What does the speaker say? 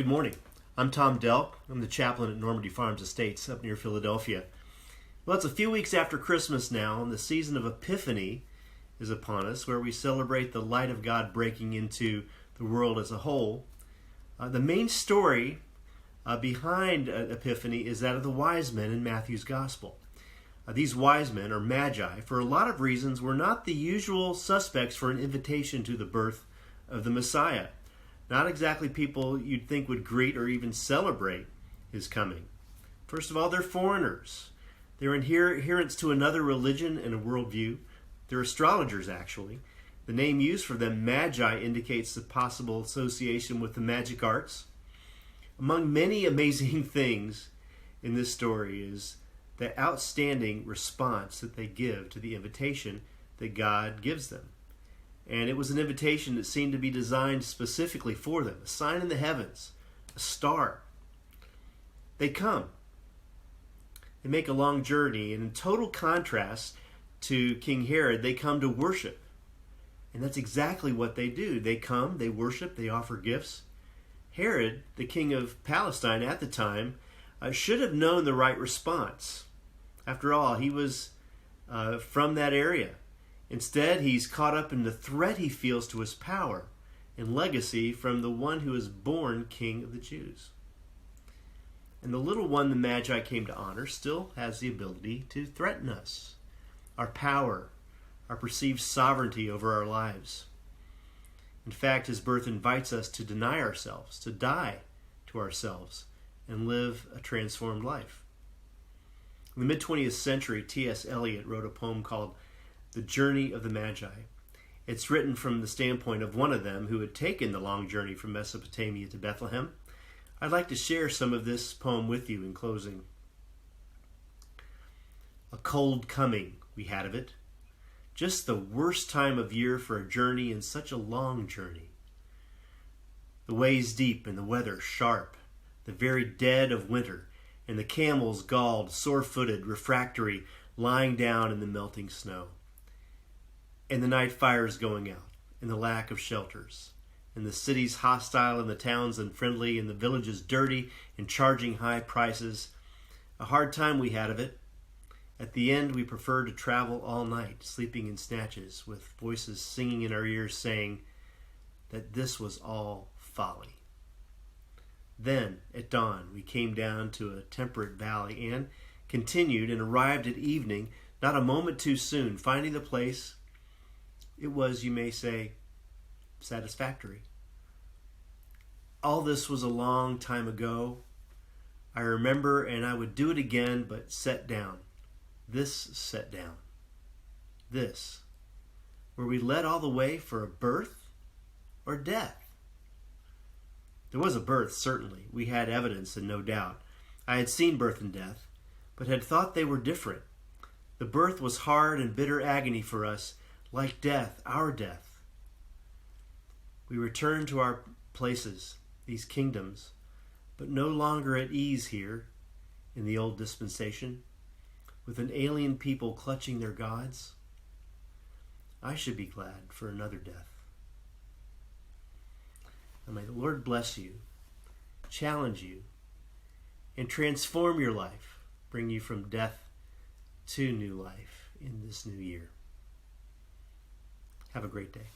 Good morning. I'm Tom Delk. I'm the chaplain at Normandy Farms Estates up near Philadelphia. Well, it's a few weeks after Christmas now, and the season of Epiphany is upon us, where we celebrate the light of God breaking into the world as a whole. The main story behind Epiphany is that of the wise men in Matthew's Gospel. These wise men, or magi, for a lot of reasons, were not the usual suspects for an invitation to the birth of the Messiah. Not exactly people you'd think would greet or even celebrate his coming. First of all, they're foreigners. They're adherents to another religion and a worldview. They're astrologers, actually. The name used for them, magi, indicates the possible association with the magic arts. Among many amazing things in this story is the outstanding response that they give to the invitation that God gives them. And it was an invitation that seemed to be designed specifically for them. A sign in the heavens, a star. They come. They make a long journey, and in total contrast to King Herod, they come to worship. And that's exactly what they do. They come, they worship, they offer gifts. Herod, the king of Palestine at the time, should have known the right response. After all, he was from that area. Instead, he's caught up in the threat he feels to his power and legacy from the one who is born King of the Jews. And the little one the Magi came to honor still has the ability to threaten us, our power, our perceived sovereignty over our lives. In fact, his birth invites us to deny ourselves, to die to ourselves, and live a transformed life. In the mid-20th century, T.S. Eliot wrote a poem called The Journey of the Magi. It's written from the standpoint of one of them who had taken the long journey from Mesopotamia to Bethlehem. I'd like to share some of this poem with you in closing. A cold coming we had of it. Just the worst time of year for a journey, and such a long journey. The ways deep and the weather sharp, the very dead of winter, and the camels galled, sore-footed, refractory, lying down in the melting snow. And the night fires going out, and the lack of shelters, and the cities hostile, and the towns unfriendly, and the villages dirty, and charging high prices. A hard time we had of it. At the end, we preferred to travel all night, sleeping in snatches, with voices singing in our ears saying that this was all folly. Then, at dawn, we came down to a temperate valley and continued and arrived at evening, not a moment too soon, finding the place. It was, you may say, satisfactory. All this was a long time ago. I remember, and I would do it again, but set down. This set down. This. Were we led all the way for a birth or death? There was a birth, certainly. We had evidence and no doubt. I had seen birth and death, but had thought they were different. The birth was hard and bitter agony for us, like death, our death. We returned to our places, these kingdoms, but no longer at ease here in the old dispensation, with an alien people clutching their gods. I should be glad for another death. And may the Lord bless you, challenge you, and transform your life, bring you from death to new life in this new year. Have a great day.